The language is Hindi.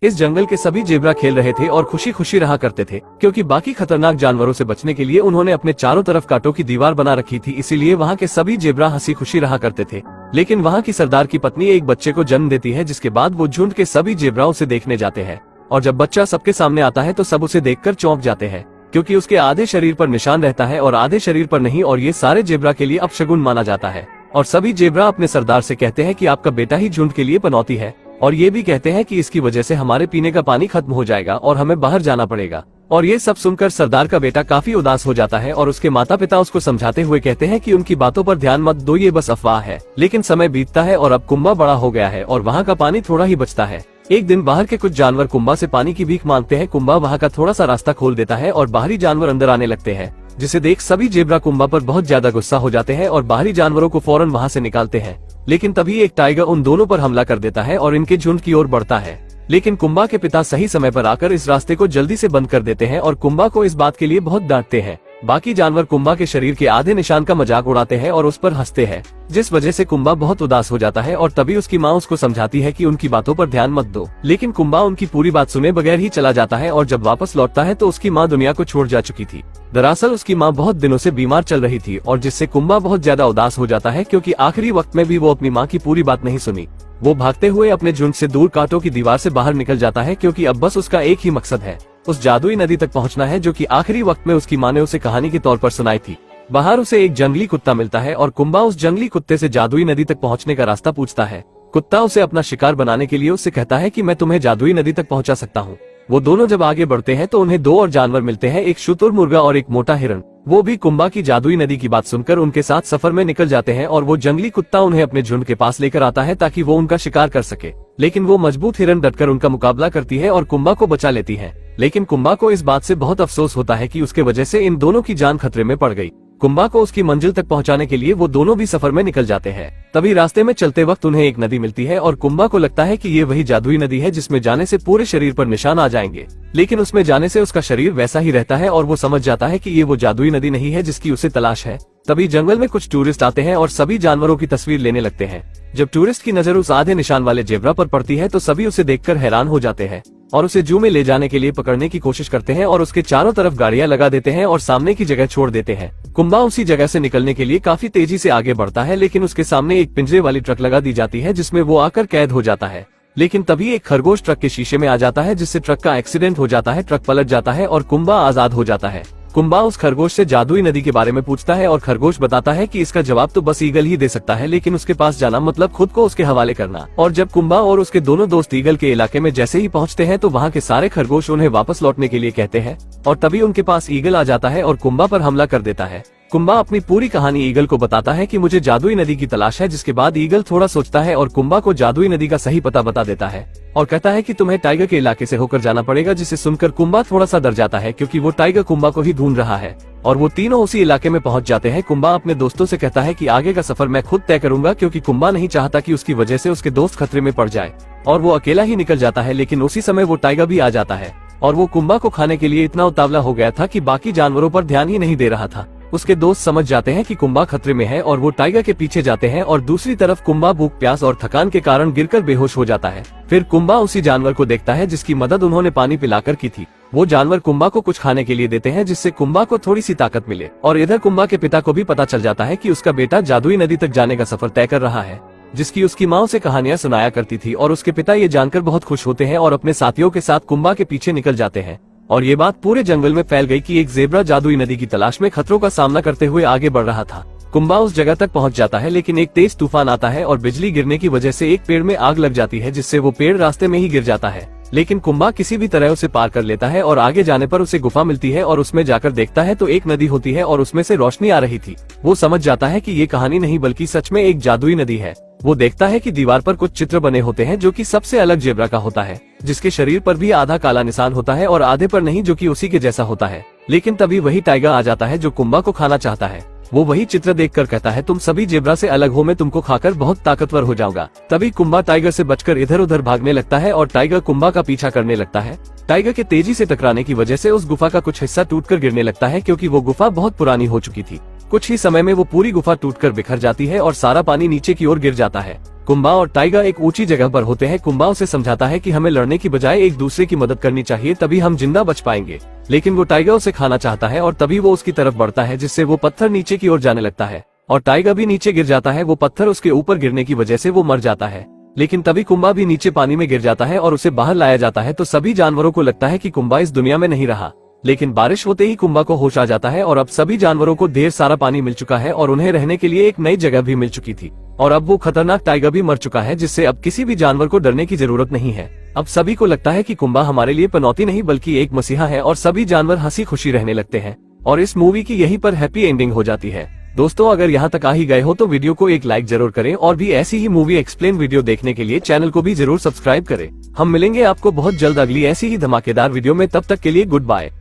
इस जंगल के सभी जेब्रा खेल रहे थे और खुशी खुशी रहा करते थे, क्योंकि बाकी खतरनाक जानवरों से बचने के लिए उन्होंने अपने चारों तरफ कांटों की दीवार बना रखी थी। इसीलिए वहाँ के सभी जेब्रा हंसी खुशी रहा करते थे। लेकिन वहाँ की सरदार की पत्नी एक बच्चे को जन्म देती है, जिसके बाद वो झुंड के सभी जेब्रा उसे देखने जाते हैं। और जब बच्चा सबके सामने आता है तो सब उसे देखकर चौंक जाते हैं, क्योंकि उसके आधे शरीर पर निशान रहता है और आधे शरीर पर नहीं, और ये सारे जेब्रा के लिए अपशगुन माना जाता है। और सभी जेब्रा अपने सरदार से कहते हैं कि आपका बेटा ही झुंड के लिए पनौती है, और ये भी कहते हैं कि इसकी वजह से हमारे पीने का पानी खत्म हो जाएगा और हमें बाहर जाना पड़ेगा। और ये सब सुनकर सरदार का बेटा काफी उदास हो जाता है और उसके माता पिता उसको समझाते हुए कहते हैं कि उनकी बातों पर ध्यान मत दो, ये बस अफवाह है। लेकिन समय बीतता है और अब कुंबा बड़ा हो गया है और वहाँ का पानी थोड़ा ही बचता है। एक दिन बाहर के कुछ जानवर कुंबा से पानी की भीख मांगते हैं। कुंबा वहाँ का थोड़ा सा रास्ता खोल देता है और बाहरी जानवर अंदर आने लगते हैं, जिसे देख सभी जेब्रा कुंबा पर बहुत ज्यादा गुस्सा हो जाते हैं और बाहरी जानवरों को फौरन वहाँ से निकालते हैं। लेकिन तभी एक टाइगर उन दोनों पर हमला कर देता है और इनके झुंड की ओर बढ़ता है। लेकिन कुंबा के पिता सही समय पर आकर इस रास्ते को जल्दी से बंद कर देते हैं और कुंबा को इस बात के लिए बहुत डांटते हैं। बाकी जानवर कुंबा के शरीर के आधे निशान का मजाक उड़ाते हैं और उस पर हंसते हैं, जिस वजह से कुंबा बहुत उदास हो जाता है। और तभी उसकी माँ उसको समझाती है कि उनकी बातों पर ध्यान मत दो। लेकिन कुंबा उनकी पूरी बात सुने बगैर ही चला जाता है और जब वापस लौटता है तो उसकी माँ दुनिया को छोड़ जा चुकी थी। दरअसल उसकी माँ बहुत दिनों से बीमार चल रही थी और जिससे कुंबा बहुत ज्यादा उदास हो जाता है, क्योंकि आखिरी वक्त में भी वो अपनी माँ की पूरी बात नहीं सुनी। वो भागते हुए अपने झुंड से दूर कांटों की दीवार से बाहर निकल जाता है, क्योंकि अब बस उसका एक ही मकसद है, उस जादुई नदी तक पहुंचना है, जो कि आखिरी वक्त में उसकी माँ ने उसे कहानी के तौर पर सुनाई थी। बाहर उसे एक जंगली कुत्ता मिलता है और कुंबा उस जंगली कुत्ते से जादुई नदी तक पहुंचने का रास्ता पूछता है। कुत्ता उसे अपना शिकार बनाने के लिए उससे कहता है कि मैं तुम्हें जादुई नदी तक पहुंचा सकता हूँ। वो दोनों जब आगे बढ़ते हैं तो उन्हें दो और जानवर मिलते हैं, एक शुतुरमुर्गा और एक मोटा हिरण। वो भी कुंबा की जादुई नदी की बात सुनकर उनके साथ सफर में निकल जाते हैं और वो जंगली कुत्ता उन्हें अपने झुंड के पास लेकर आता है ताकि वो उनका शिकार कर सके। लेकिन वो मजबूत हिरण डटकर उनका मुकाबला करती है और कुंबा को बचा लेती है। लेकिन कुंबा को इस बात से बहुत अफसोस होता है कि उसके वजह से इन दोनों की जान खतरे में पड़ गई। कुंबा को उसकी मंजिल तक पहुंचाने के लिए वो दोनों भी सफर में निकल जाते हैं। तभी रास्ते में चलते वक्त उन्हें एक नदी मिलती है और कुंबा को लगता है कि ये वही जादुई नदी है जिसमें जाने से पूरे शरीर पर निशान आ जाएंगे। लेकिन उसमें जाने से उसका शरीर वैसा ही रहता है और वो समझ जाता है कि ये वो जादुई नदी नहीं है जिसकी उसे तलाश है। तभी जंगल में कुछ टूरिस्ट आते हैं और सभी जानवरों की तस्वीर लेने लगते हैं। जब टूरिस्ट की नजर उस आधे निशान वाले जेब्रा पर पड़ती है तो सभी उसे देखकर हैरान हो जाते हैं और उसे जू में ले जाने के लिए पकड़ने की कोशिश करते हैं और उसके चारों तरफ गाड़ियां लगा देते हैं और सामने की जगह छोड़ देते हैं। कुंबा उसी जगह से निकलने के लिए काफी तेजी से आगे बढ़ता है, लेकिन उसके सामने एक पिंजरे वाली ट्रक लगा दी जाती है जिसमें वो आकर कैद हो जाता है। लेकिन तभी एक खरगोश ट्रक के शीशे में आ जाता है, जिससे ट्रक का एक्सीडेंट हो जाता है, ट्रक पलट जाता है और कुंबा आजाद हो जाता है। कुंबा उस खरगोश से जादुई नदी के बारे में पूछता है और खरगोश बताता है कि इसका जवाब तो बस ईगल ही दे सकता है, लेकिन उसके पास जाना मतलब खुद को उसके हवाले करना। और जब कुंबा और उसके दोनों दोस्त ईगल के इलाके में जैसे ही पहुंचते हैं तो वहाँ के सारे खरगोश उन्हें वापस लौटने के लिए कहते हैं और तभी उनके पास ईगल आ जाता है और कुंबा पर हमला कर देता है। कुंबा अपनी पूरी कहानी ईगल को बताता है कि मुझे जादुई नदी की तलाश है, जिसके बाद ईगल थोड़ा सोचता है और कुंबा को जादुई नदी का सही पता बता देता है और कहता है कि तुम्हें टाइगर के इलाके से होकर जाना पड़ेगा, जिसे सुनकर कुंबा थोड़ा सा डर जाता है, क्योंकि वो टाइगर कुंबा को ही ढूंढ रहा है। और वो तीनों उसी इलाके में पहुंच जाते हैं। कुंबा अपने दोस्तों से कहता है कि आगे का सफर मैं खुद तय करूंगा, क्योंकि कुंबा नहीं चाहता कि उसकी वजह से उसके दोस्त खतरे में पड़ जाए। और वो अकेला ही निकल जाता है, लेकिन उसी समय वो टाइगर भी आ जाता है और वो कुंबा को खाने के लिए इतना उतावला हो गया था कि बाकी जानवरों पर ध्यान ही नहीं दे रहा था। उसके दोस्त समझ जाते हैं कि कुंबा खतरे में है और वो टाइगर के पीछे जाते हैं और दूसरी तरफ कुंबा भूख प्यास और थकान के कारण गिरकर बेहोश हो जाता है। फिर कुंबा उसी जानवर को देखता है जिसकी मदद उन्होंने पानी पिलाकर की थी। वो जानवर कुंबा को कुछ खाने के लिए देते हैं, जिससे कुंबा को थोड़ी सी ताकत मिले। और इधर कुंबा के पिता को भी पता चल जाता है कि उसका बेटा जादुई नदी तक जाने का सफर तय कर रहा है, जिसकी उसकी माँ उसे कहानियां सुनाया करती थी। और उसके पिता ये जानकर बहुत खुश होते हैं और अपने साथियों के साथ कुंबा के पीछे निकल जाते हैं। और ये बात पूरे जंगल में फैल गई कि एक जेब्रा जादुई नदी की तलाश में खतरों का सामना करते हुए आगे बढ़ रहा था। कुंबा उस जगह तक पहुंच जाता है, लेकिन एक तेज तूफान आता है और बिजली गिरने की वजह से एक पेड़ में आग लग जाती है, जिससे वो पेड़ रास्ते में ही गिर जाता है। लेकिन कुंबा किसी भी तरह उसे पार कर लेता है और आगे जाने पर उसे गुफा मिलती है और उसमें जाकर देखता है तो एक नदी होती है और उसमें से रोशनी आ रही थी। वो समझ जाता है कि ये कहानी नहीं बल्कि सच में एक जादुई नदी है। वो देखता है कि दीवार पर कुछ चित्र बने होते हैं, जो कि सबसे अलग जेब्रा का होता है, जिसके शरीर पर भी आधा काला निशान होता है और आधे पर नहीं, जो कि उसी के जैसा होता है। लेकिन तभी वही टाइगर आ जाता है जो कुंबा को खाना चाहता है। वो वही चित्र देखकर कहता है तुम सभी जेब्रा से अलग हो, मैं तुमको खाकर बहुत ताकतवर हो जाऊंगा। तभी कुंबा टाइगर से बचकर इधर उधर भागने लगता है और टाइगर कुंबा का पीछा करने लगता है। टाइगर के तेजी से टकराने की वजह से उस गुफा का कुछ हिस्सा टूटकर गिरने लगता है, क्योंकि वो गुफा बहुत पुरानी हो चुकी थी। कुछ ही समय में वो पूरी गुफा टूटकर बिखर जाती है और सारा पानी नीचे की ओर गिर जाता है। कुंबा और टाइगा एक ऊंची जगह पर होते हैं। कुंबा उसे समझाता है कि हमें लड़ने की बजाय एक दूसरे की मदद करनी चाहिए, तभी हम जिंदा बच पाएंगे। लेकिन वो टाइगा उसे खाना चाहता है और तभी वो उसकी तरफ बढ़ता है, जिससे वो पत्थर नीचे की ओर जाने लगता है और टाइगा भी नीचे गिर जाता है। वो पत्थर उसके ऊपर गिरने की वजह से वो मर जाता है। लेकिन तभी कुंबा भी नीचे पानी में गिर जाता है और उसे बाहर लाया जाता है। तो सभी जानवरों को लगता है कि कुंबा इस दुनिया में नहीं रहा। लेकिन बारिश होते ही कुंबा को होश आ जाता है और अब सभी जानवरों को ढेर सारा पानी मिल चुका है और उन्हें रहने के लिए एक नई जगह भी मिल चुकी थी। और अब वो खतरनाक टाइगर भी मर चुका है, जिससे अब किसी भी जानवर को डरने की जरूरत नहीं है। अब सभी को लगता है कि कुंबा हमारे लिए पनौती नहीं बल्कि एक मसीहा है और सभी जानवर हंसी खुशी रहने लगते हैं। और इस मूवी की यहीं पर हैप्पी एंडिंग हो जाती है। दोस्तों, अगर यहाँ तक आ ही गए हो तो वीडियो को एक लाइक जरूर करें और भी ऐसी ही मूवी एक्सप्लेन वीडियो देखने के लिए चैनल को भी जरूर सब्सक्राइब करें। हम मिलेंगे आपको बहुत जल्द अगली ऐसी ही धमाकेदार वीडियो में। तब तक के लिए गुड बाय।